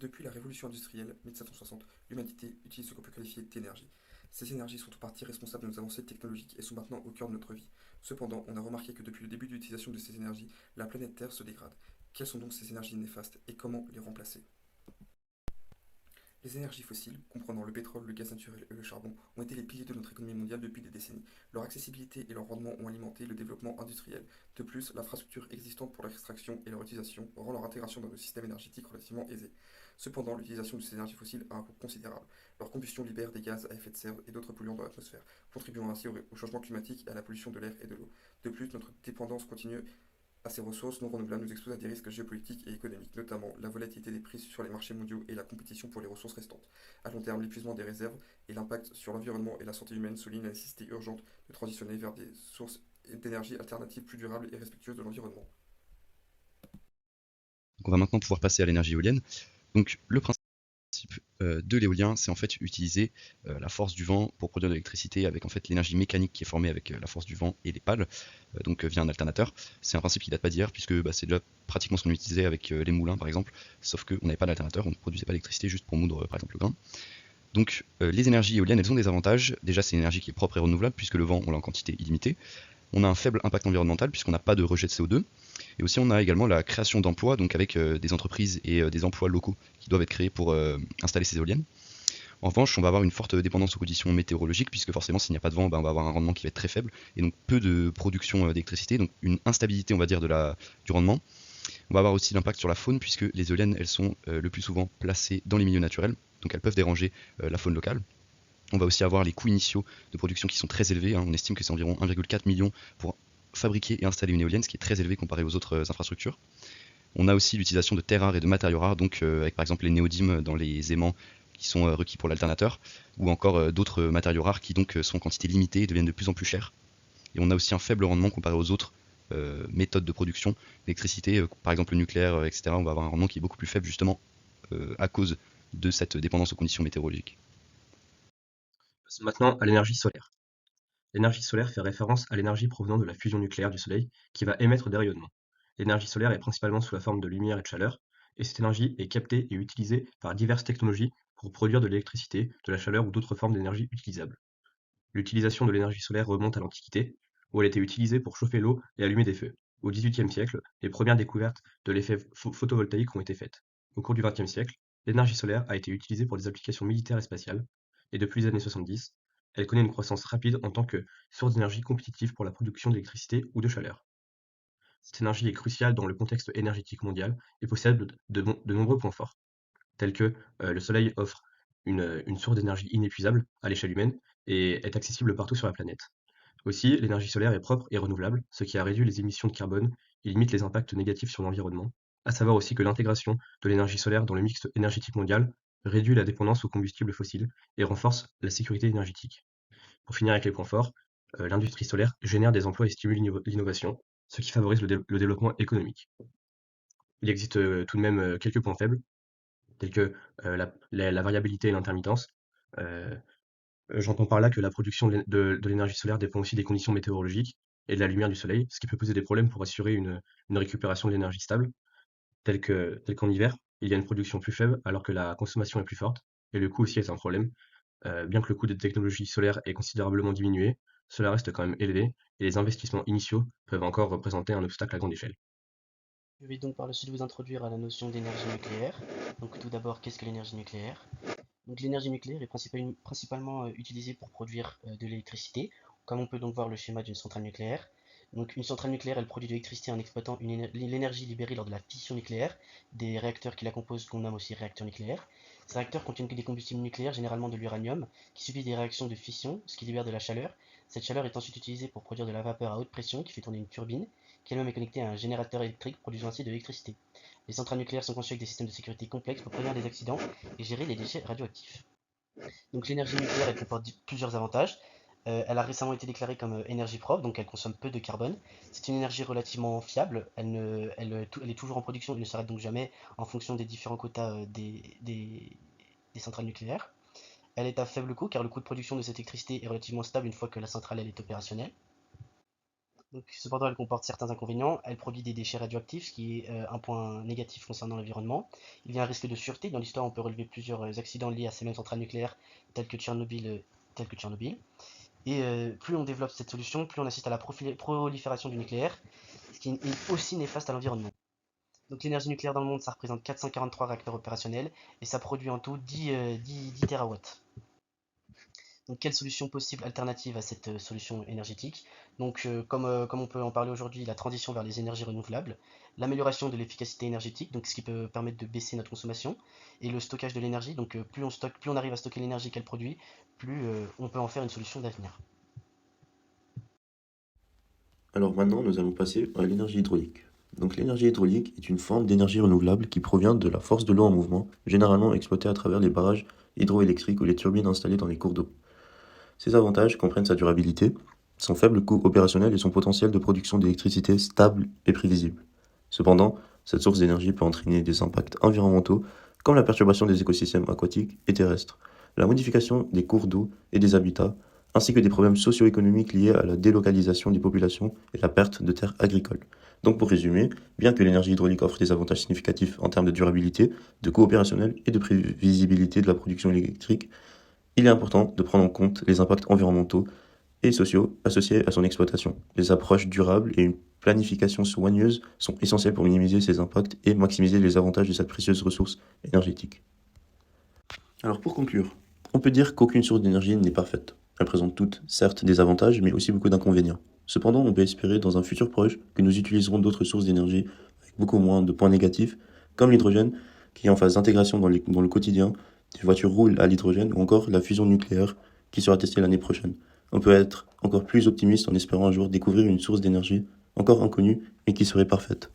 Depuis la révolution industrielle, 1760, l'humanité utilise ce qu'on peut qualifier d'énergie. Ces énergies sont en partie responsables de nos avancées technologiques et sont maintenant au cœur de notre vie. Cependant, on a remarqué que depuis le début de l'utilisation de ces énergies, la planète Terre se dégrade. Quelles sont donc ces énergies néfastes et comment les remplacer? Les énergies fossiles, comprenant le pétrole, le gaz naturel et le charbon, ont été les piliers de notre économie mondiale depuis des décennies. Leur accessibilité et leur rendement ont alimenté le développement industriel. De plus, l'infrastructure existante pour leur extraction et leur utilisation rend leur intégration dans nos systèmes énergétiques relativement aisée. Cependant, l'utilisation de ces énergies fossiles a un coût considérable. Leur combustion libère des gaz à effet de serre et d'autres polluants dans l'atmosphère, contribuant ainsi au changement climatique et à la pollution de l'air et de l'eau. De plus, notre dépendance continue à ces ressources non renouvelables nous expose à des risques géopolitiques et économiques, notamment la volatilité des prix sur les marchés mondiaux et la compétition pour les ressources restantes. À long terme, l'épuisement des réserves et l'impact sur l'environnement et la santé humaine soulignent la nécessité urgente de transitionner vers des sources d'énergie alternatives plus durables et respectueuses de l'environnement. Donc on va maintenant pouvoir passer à l'énergie éolienne. Donc le principe de l'éolien, c'est en fait utiliser la force du vent pour produire de l'électricité avec en fait l'énergie mécanique qui est formée avec la force du vent et les pales, donc via un alternateur. C'est un principe qui date pas d'hier puisque c'est déjà pratiquement ce qu'on utilisait avec les moulins par exemple, sauf qu'on n'avait pas d'alternateur, on ne produisait pas d'électricité juste pour moudre par exemple le grain. Donc les énergies éoliennes, elles ont des avantages. Déjà, c'est une énergie qui est propre et renouvelable puisque le vent, on l'a en quantité illimitée. On a un faible impact environnemental puisqu'on n'a pas de rejet de CO2. Et aussi, on a également la création d'emplois, donc avec des entreprises et des emplois locaux qui doivent être créés pour installer ces éoliennes. En revanche, on va avoir une forte dépendance aux conditions météorologiques, puisque forcément, s'il n'y a pas de vent, on va avoir un rendement qui va être très faible, et donc peu de production d'électricité, donc une instabilité, on va dire, du rendement. On va avoir aussi l'impact sur la faune, puisque les éoliennes, elles sont le plus souvent placées dans les milieux naturels, donc elles peuvent déranger la faune locale. On va aussi avoir les coûts initiaux de production qui sont très élevés, hein. On estime que c'est environ 1,4 million pour fabriquer et installer une éolienne, ce qui est très élevé comparé aux autres infrastructures. On a aussi l'utilisation de terres rares et de matériaux rares, donc avec par exemple les néodymes dans les aimants qui sont requis pour l'alternateur, ou encore d'autres matériaux rares qui donc sont en quantité limitée et deviennent de plus en plus chers. Et on a aussi un faible rendement comparé aux autres méthodes de production d'électricité, par exemple le nucléaire, etc. On va avoir un rendement qui est beaucoup plus faible justement à cause de cette dépendance aux conditions météorologiques. Passons maintenant à l'énergie solaire. L'énergie solaire fait référence à l'énergie provenant de la fusion nucléaire du Soleil qui va émettre des rayonnements. L'énergie solaire est principalement sous la forme de lumière et de chaleur, et cette énergie est captée et utilisée par diverses technologies pour produire de l'électricité, de la chaleur ou d'autres formes d'énergie utilisables. L'utilisation de l'énergie solaire remonte à l'Antiquité, où elle était utilisée pour chauffer l'eau et allumer des feux. Au XVIIIe siècle, les premières découvertes de l'effet photovoltaïque ont été faites. Au cours du XXe siècle, l'énergie solaire a été utilisée pour des applications militaires et spatiales, et depuis les années 70, elle connaît une croissance rapide en tant que source d'énergie compétitive pour la production d'électricité ou de chaleur. Cette énergie est cruciale dans le contexte énergétique mondial et possède de nombreux points forts, tels que le Soleil offre une source d'énergie inépuisable à l'échelle humaine et est accessible partout sur la planète. Aussi, l'énergie solaire est propre et renouvelable, ce qui a réduit les émissions de carbone et limite les impacts négatifs sur l'environnement. À savoir aussi que l'intégration de l'énergie solaire dans le mix énergétique mondial réduit la dépendance aux combustibles fossiles et renforce la sécurité énergétique. Pour finir avec les points forts, l'industrie solaire génère des emplois et stimule l'innovation, ce qui favorise le développement économique. Il existe tout de même quelques points faibles, tels que la variabilité et l'intermittence. Euh, J'entends par là que la production de l'énergie solaire dépend aussi des conditions météorologiques et de la lumière du soleil, ce qui peut poser des problèmes pour assurer une récupération de l'énergie stable, tel qu'en hiver, il y a une production plus faible alors que la consommation est plus forte, et le coût aussi est un problème. Bien que le coût des technologies solaires ait considérablement diminué, cela reste quand même élevé, et les investissements initiaux peuvent encore représenter un obstacle à grande échelle. Je vais donc par la suite vous introduire à la notion d'énergie nucléaire. Donc tout d'abord, qu'est-ce que l'énergie nucléaire? Donc l'énergie nucléaire est principalement utilisée pour produire de l'électricité, comme on peut donc voir le schéma d'une centrale nucléaire. Donc une centrale nucléaire, elle produit de l'électricité en exploitant l'énergie libérée lors de la fission nucléaire des réacteurs qui la composent, qu'on nomme aussi réacteurs nucléaires. Ces réacteurs contiennent des combustibles nucléaires, généralement de l'uranium, qui subit des réactions de fission, ce qui libère de la chaleur. Cette chaleur est ensuite utilisée pour produire de la vapeur à haute pression qui fait tourner une turbine, qui elle-même est connectée à un générateur électrique produisant ainsi de l'électricité. Les centrales nucléaires sont conçues avec des systèmes de sécurité complexes pour prévenir des accidents et gérer les déchets radioactifs. Donc l'énergie nucléaire, elle comporte plusieurs avantages. Elle a récemment été déclarée comme énergie propre, donc elle consomme peu de carbone. C'est une énergie relativement fiable, elle est toujours en production et ne s'arrête donc jamais en fonction des différents quotas des centrales nucléaires. Elle est à faible coût car le coût de production de cette électricité est relativement stable une fois que la centrale elle est opérationnelle. Donc, cependant, elle comporte certains inconvénients. Elle produit des déchets radioactifs, ce qui est un point négatif concernant l'environnement. Il y a un risque de sûreté. Dans l'histoire, on peut relever plusieurs accidents liés à ces mêmes centrales nucléaires, tels que Tchernobyl. Et plus on développe cette solution, plus on assiste à la prolifération du nucléaire, ce qui est aussi néfaste à l'environnement. Donc l'énergie nucléaire dans le monde, ça représente 443 réacteurs opérationnels et ça produit en tout 10 terawatts. Donc quelle solution possible alternative à cette solution énergétique? Donc comme on peut en parler aujourd'hui, la transition vers les énergies renouvelables, l'amélioration de l'efficacité énergétique, donc ce qui peut permettre de baisser notre consommation, et le stockage de l'énergie, donc plus on arrive à stocker l'énergie qu'elle produit, plus on peut en faire une solution d'avenir. Alors maintenant, nous allons passer à l'énergie hydraulique. Donc l'énergie hydraulique est une forme d'énergie renouvelable qui provient de la force de l'eau en mouvement, généralement exploitée à travers les barrages hydroélectriques ou les turbines installées dans les cours d'eau. Ses avantages comprennent sa durabilité, son faible coût opérationnel et son potentiel de production d'électricité stable et prévisible. Cependant, cette source d'énergie peut entraîner des impacts environnementaux comme la perturbation des écosystèmes aquatiques et terrestres, la modification des cours d'eau et des habitats, ainsi que des problèmes socio-économiques liés à la délocalisation des populations et la perte de terres agricoles. Donc pour résumer, bien que l'énergie hydraulique offre des avantages significatifs en termes de durabilité, de coût opérationnel et de prévisibilité de la production électrique, il est important de prendre en compte les impacts environnementaux et sociaux associés à son exploitation. Les approches durables et une planification soigneuse sont essentielles pour minimiser ces impacts et maximiser les avantages de cette précieuse ressource énergétique. Alors pour conclure, on peut dire qu'aucune source d'énergie n'est parfaite. Elles présentent toutes, certes, des avantages, mais aussi beaucoup d'inconvénients. Cependant, on peut espérer dans un futur proche que nous utiliserons d'autres sources d'énergie avec beaucoup moins de points négatifs, comme l'hydrogène, qui est en phase d'intégration dans le quotidien. Les voitures roulent à l'hydrogène, ou encore la fusion nucléaire, qui sera testée l'année prochaine. On peut être encore plus optimiste en espérant un jour découvrir une source d'énergie encore inconnue, mais qui serait parfaite.